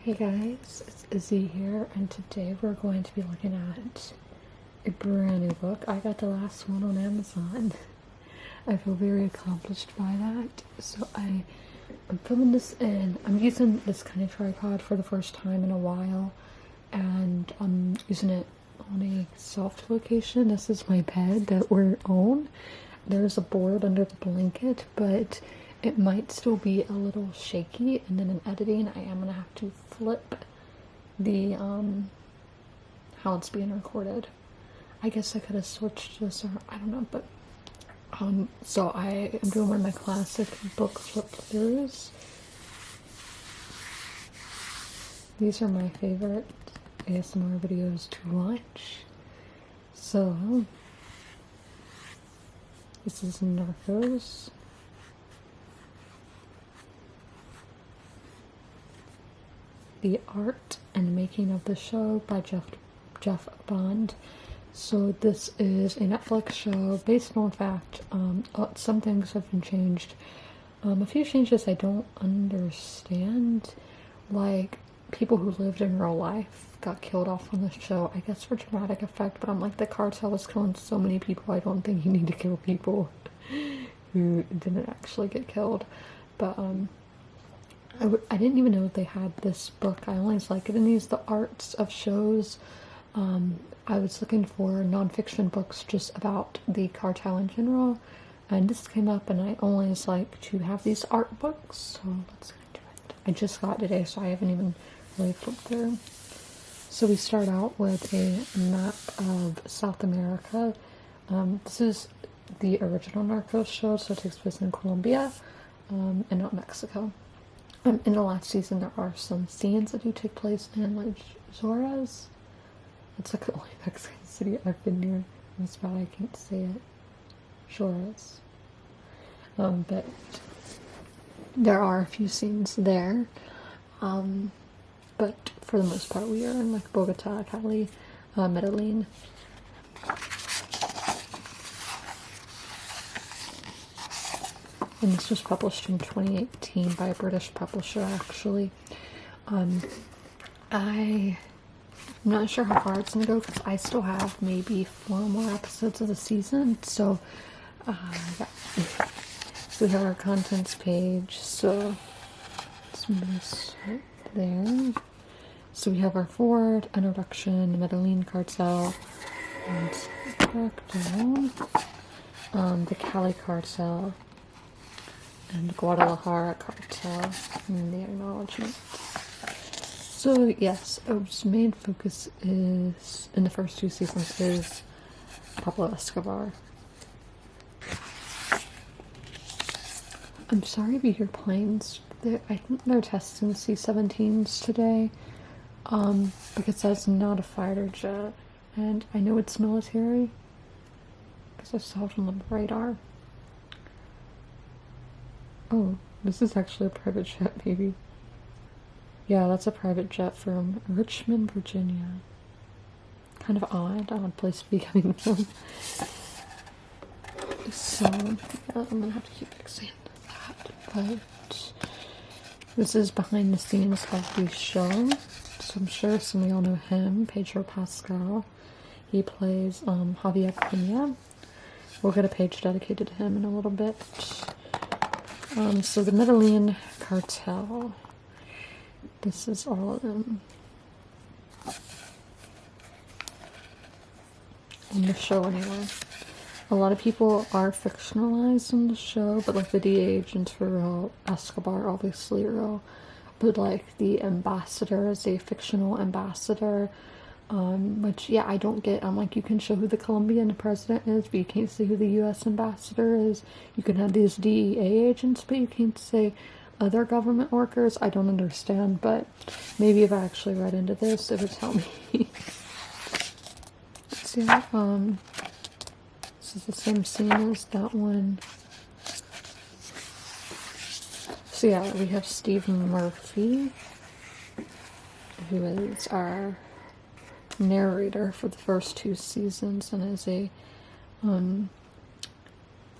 Hey guys, it's Izzy here, and today we're going to be looking at a brand new book. I got the last one on Amazon. I feel very accomplished by that. So I'm filming this in, I'm using this kind of tripod for the first time in a while, and I'm using it on a soft location. This is my bed that we're on. There's a board under the blanket, but it might still be a little shaky, and then in editing I am gonna have to flip the how it's being recorded. I guess I could have switched this, or I don't know, but so I am doing one of my classic book flip throughs. These are my favorite ASMR videos to watch. So this is Narcos. The Art and Making of the Show by Jeff Bond. So this is a Netflix show based on fact. Some things have been changed. A few changes I don't understand. Like, people who lived in real life got killed off on the show, I guess for dramatic effect, but I'm like, the cartel was killing so many people, I don't think you need to kill people who didn't actually get killed. But I didn't even know they had this book. I always like it in these, the arts of shows. I was looking for nonfiction books just about the cartel in general, and this came up, and I always like to have these art books, so let's get into it. I just got it today, so I haven't even really flipped through. So we start out with a map of South America. This is the original Narcos show, so it takes place in Colombia, and not Mexico. In the last season, there are some scenes that do take place in, like, Juarez. It's like the only Mexican city I've been near. It's bad I can't say it. Juarez. But there are a few scenes there. But for the most part, we are in, like, Bogota, Cali, Medellin. And this was published in 2018 by a British publisher, actually. I'm not sure how far it's gonna go, because I still have maybe 4 more episodes of the season. So, yeah. So we have our contents page. So let's move this right there. So we have our forward, introduction, Medellin cartel, and back down. The Cali cartel and Guadalajara cartel, and the acknowledgement. So yes, our main focus is, in the first 2 seasons, is Pablo Escobar. I'm sorry if you hear planes. I think they're testing C-17s today, because that's not a fighter jet, and I know it's military, because I saw it on the radar. Oh, this is actually a private jet, maybe. Yeah, that's a private jet from Richmond, Virginia. Kind of odd place to be coming from. So, yeah, I'm gonna have to keep fixing that. But this is behind the scenes of the show. So I'm sure some of y'all know him, Pedro Pascal. He plays Javier Pena. We'll get a page dedicated to him in a little bit. So the Medellin cartel. This is all of them. In the show, anyway. A lot of people are fictionalized in the show, but like the DA agents were real, Escobar obviously real, but like the ambassador is a fictional ambassador, which, yeah, I don't get. I'm like, you can show who the Colombian president is, but you can't say who the US ambassador is. You can have these DEA agents, but you can't say other government workers. I don't understand, but maybe if I actually read into this, it would tell me. Let's see, this is the same scene as that one. So yeah, we have Steve Murphy, who is our narrator for the first 2 seasons and is a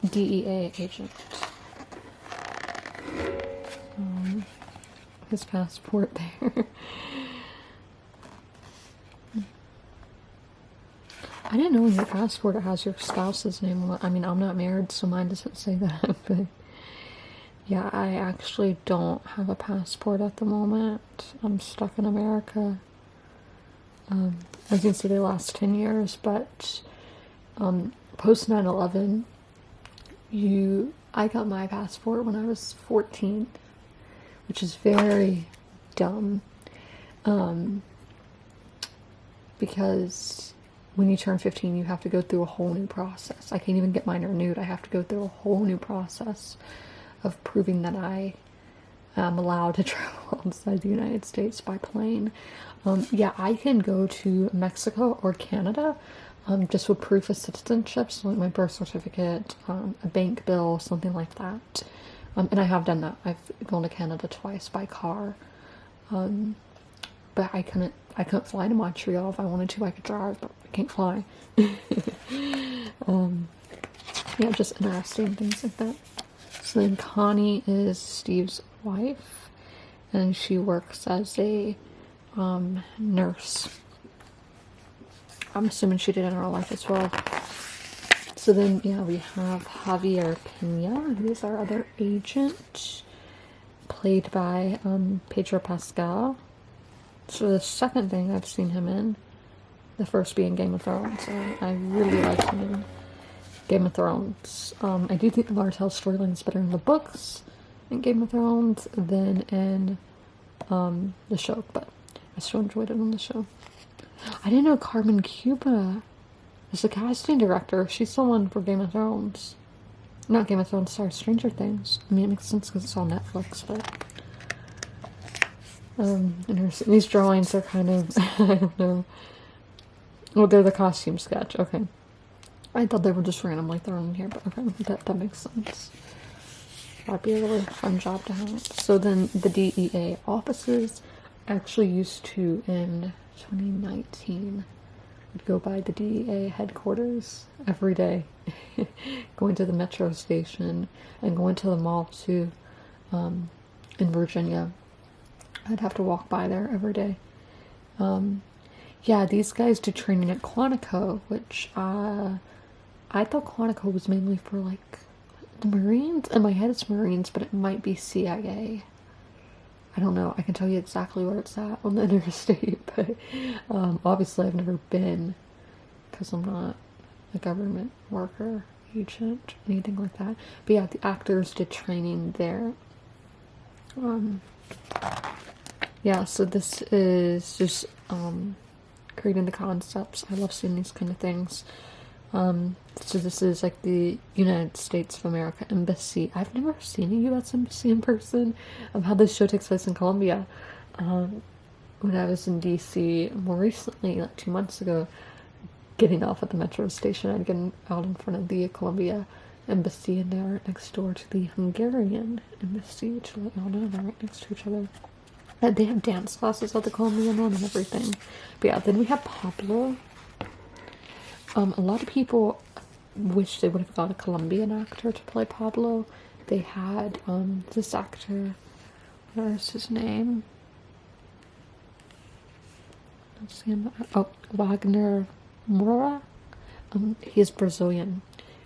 DEA agent. his passport there. I didn't know in your passport it has your spouse's name on it. I mean, I'm not married, so mine doesn't say that, but yeah, I actually don't have a passport at the moment. I'm stuck in America. I can say they last 10 years, but post 9/11, I got my passport when I was 14, which is very dumb, because when you turn 15, you have to go through a whole new process. I can't even get mine renewed. I have to go through a whole new process of proving that I am allowed to travel outside the United States by plane. Yeah, I can go to Mexico or Canada just with proof of citizenship, so like my birth certificate, a bank bill, something like that. And I have done that. I've gone to Canada twice by car. But I couldn't fly to Montreal. If I wanted to, I could drive, but I can't fly. Yeah, just interesting things like that. So then Connie is Steve's wife, and she works as a nurse. I'm assuming she did in her life as well. So then, yeah, we have Javier Pena, who is our other agent, played by Pedro Pascal. So the second thing I've seen him in, the first being Game of Thrones. I really liked him in Game of Thrones. I do think the cartel storyline is better in the books in Game of Thrones than in the show, but I still enjoyed it on the show. I didn't know Carmen Cuba is the casting director. She's someone for Game of Thrones. Not Game of Thrones, sorry, Stranger Things. I mean, it makes sense because it's on Netflix, but and these drawings are kind of, I don't know. Well, they're the costume sketch, okay. I thought they were just randomly thrown in here, but okay, that makes sense. That'd be a really fun job to have. So then the DEA offices actually used to, in 2019, would go by the DEA headquarters every day, going to the metro station and going to the mall too, in Virginia. I'd have to walk by there every day. Yeah, these guys do training at Quantico, which I thought Quantico was mainly for like the Marines. In my head it's Marines, but it might be CIA. I don't know. I can tell you exactly where it's at on the interstate, but obviously I've never been because I'm not a government worker, agent, anything like that. But yeah, the actors did training there. Yeah, so this is just creating the concepts. I love seeing these kind of things. So this is like the United States of America Embassy. I've never seen a U.S. Embassy in person. How this show takes place in Colombia. When I was in D.C. more recently, like 2 months ago, getting off at the metro station, I'd get out in front of the Colombia Embassy, and they're right next door to the Hungarian Embassy, to let y'all know they're right next to each other. They have dance classes at the Colombian one and everything. But yeah, then we have Pablo. A lot of people wish they would have got a Colombian actor to play Pablo. They had this actor, where's his name? Let's see him. Oh, Wagner Moura. He's Brazilian,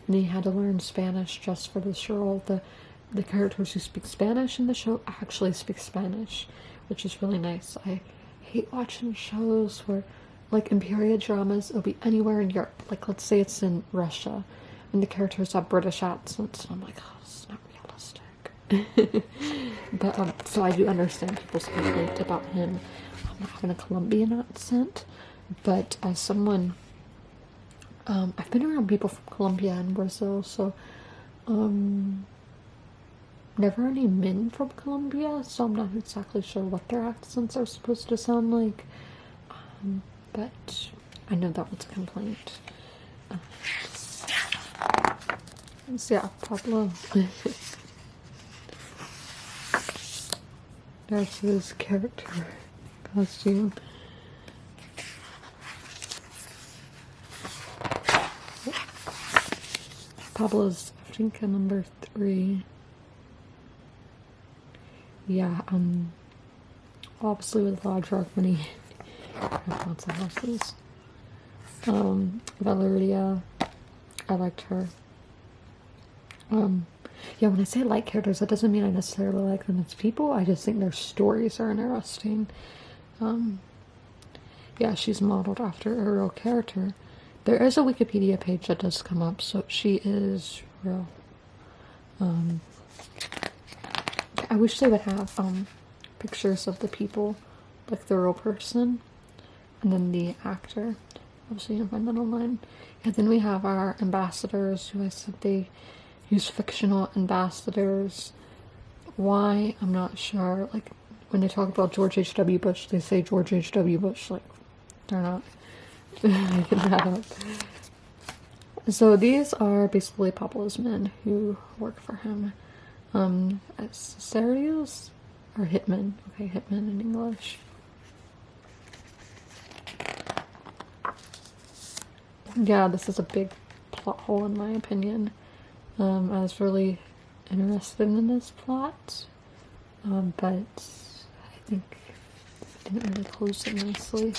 and he had to learn Spanish just for this role. The characters who speak Spanish in the show actually speak Spanish, which is really nice. I hate watching shows where, like in period dramas, it'll be anywhere in Europe. Like, let's say it's in Russia, and the characters have British accents, and I'm like, oh, this is not realistic. But, so I do understand people's complaint about him not having a Colombian accent, but as someone, I've been around people from Colombia and Brazil, so, never any men from Colombia, so I'm not exactly sure what their accents are supposed to sound like, but I know that was a complaint. So yeah, Pablo. There's his character costume. Pablo's, I think, number 3. Yeah, obviously with a lot of drug money. Have lots of houses. Valeria, I liked her. Yeah, when I say I like characters, that doesn't mean I necessarily like them as people. I just think their stories are interesting. Yeah, she's modeled after a real character. There is a Wikipedia page that does come up, so she is real. I wish they would have pictures of the people, like the real person, and then the actor. Obviously, you can find that online. And then we have our ambassadors, who I said they use fictional ambassadors. Why? I'm not sure. Like, when they talk about George H.W. Bush, they say George H.W. Bush. Like, they're not making that up. So these are basically Pablo's men who work for him. Serios or hitmen. Okay, hitmen in English. Yeah, this is a big plot hole in my opinion. I was really interested in this plot, but I think it didn't really close it nicely.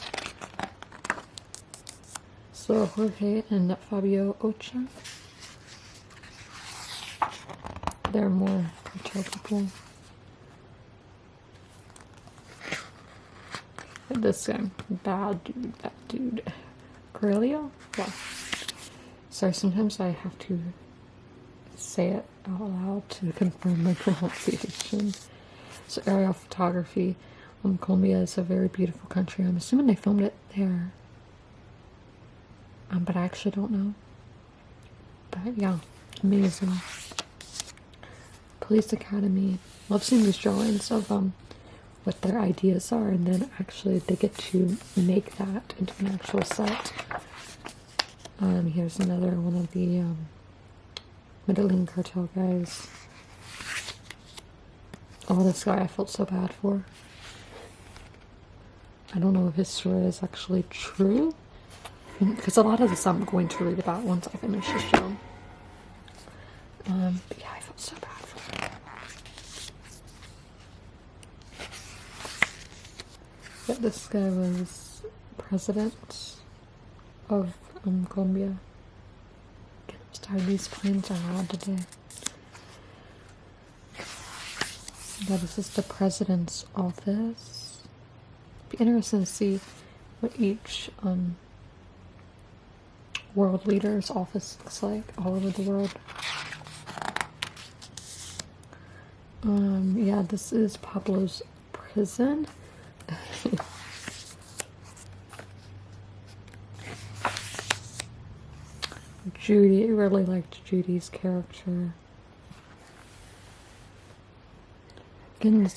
So Jorge and Fabio Ocha, they're more cartel people. This guy, bad dude. Corelio? Yeah. Sorry, sometimes I have to say it out loud to confirm my pronunciation. So aerial photography. Colombia is a very beautiful country. I'm assuming they filmed it there. But I actually don't know. But yeah, amazing. Police Academy. Love seeing these drawings of what their ideas are, and then actually they get to make that into an actual set. Here's another one of the Medellin cartel guys. Oh, this guy I felt so bad for. I don't know if his story is actually true, because a lot of this I'm going to read about once I finish the show. But yeah, I felt so bad for him. Yeah, this guy was president of Colombia. I'm tired, these planes are loud today. Yeah, this is the president's office. Be interesting to see what each world leader's office looks like all over the world. Yeah, this is Pablo's prison. Judy, I really liked Judy's character. Again,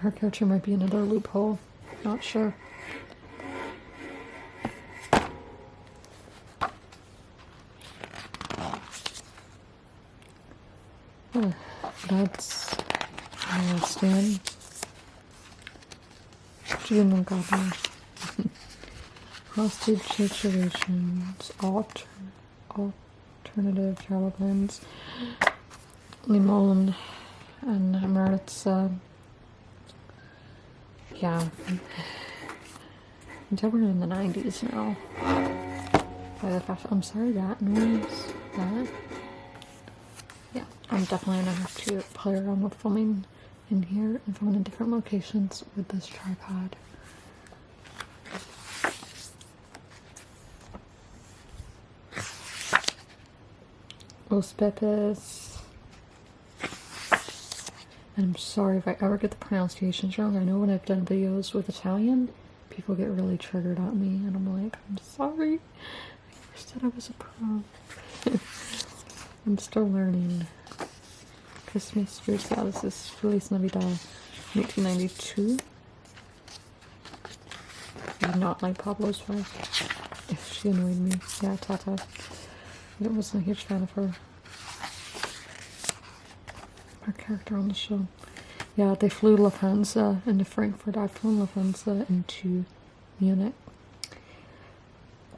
her character might be another loophole. Not sure. Oh, that's Stan. June and Goblin. Hostage situations. Alternative travel plans. Limon and Maritza. Yeah. We're in the 90s now. I'm sorry, that noise. That. Yeah, I'm definitely gonna have to play around with filming in here and film in different locations with this tripod. Los Pepes. And I'm sorry if I ever get the pronunciations wrong. I know when I've done videos with Italian, people get really triggered at me, and I'm like, I'm sorry. I never said I was a pro. I'm still learning. Christmas Trees. Yeah, this is Feliz Navidad, 1992. I did not like Pablo's wife. If she annoyed me. Yeah, Tata. I wasn't a huge fan of her. Her character on the show. Yeah, they flew Lufthansa into Frankfurt. I've flown Lufthansa into Munich.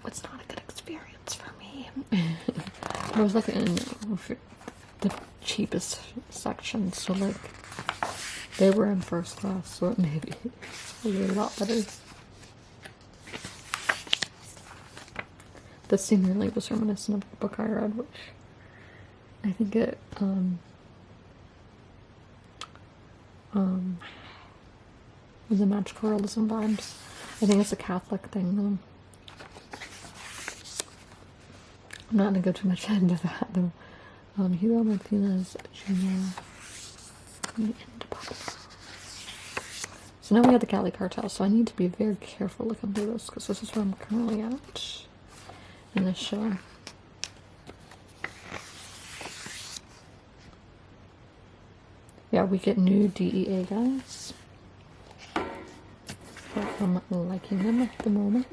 It's not a good experience for me. I was like in the cheapest section, so like They were in first class, so maybe it's really a lot better. The scene really was reminiscent of the book I read, which I think it was a magical realism vibes. I think it's a Catholic thing though. I'm not gonna go too much into that though. Hugo Martinez Jr. So now we have the Cali cartel, so I need to be very careful looking through this because this is where I'm currently at in this show. Yeah, we get new DEA guys. But I'm liking them at the moment.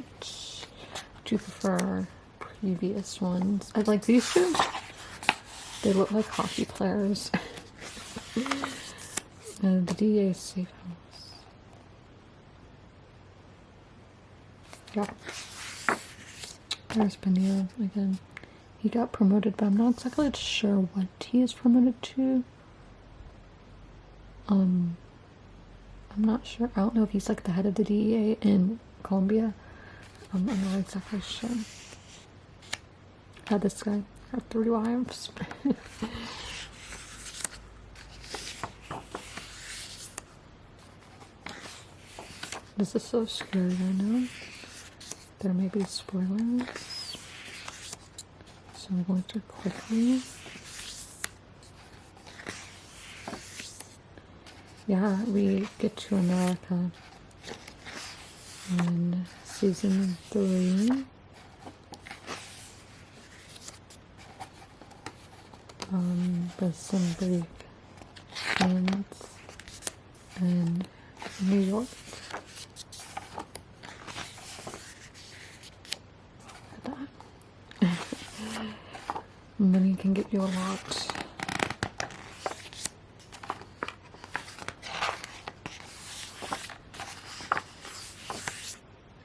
Do you prefer previous ones? I like these two. They look like hockey players. The DEA safe house. Yeah. There's Benio again. He got promoted, but I'm not exactly sure what he is promoted to. I'm not sure. I don't know if he's like the head of the DEA in Colombia. I'm not exactly sure. This guy had 3 wives. This is so scary right now. There may be spoilers. So I'm going through quickly. Yeah, we get to America in season 3. With some brief scenes in New York. Money can get you a lot.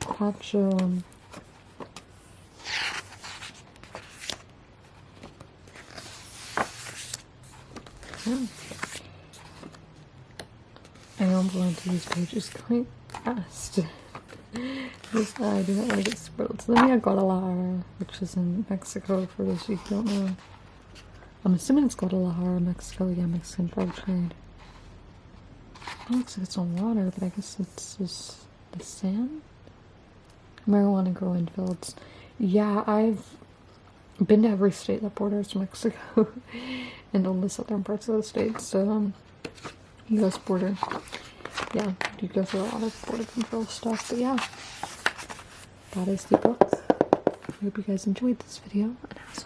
Quacho. I am going to these pages quite fast. This I do not want to get spoiled. So then we have Guadalajara, which is in Mexico for those of you who don't know. I'm assuming it's Guadalajara, Mexico. Yeah, Mexican drug trade. It looks like it's on water, but I guess it's just the sand. Marijuana growing fields. Yeah, I've been to every state that borders Mexico and all the southern parts of the state. So, U.S. border. Yeah, you go through a lot of border control stuff. But yeah, that is the book. I hope you guys enjoyed this video. And as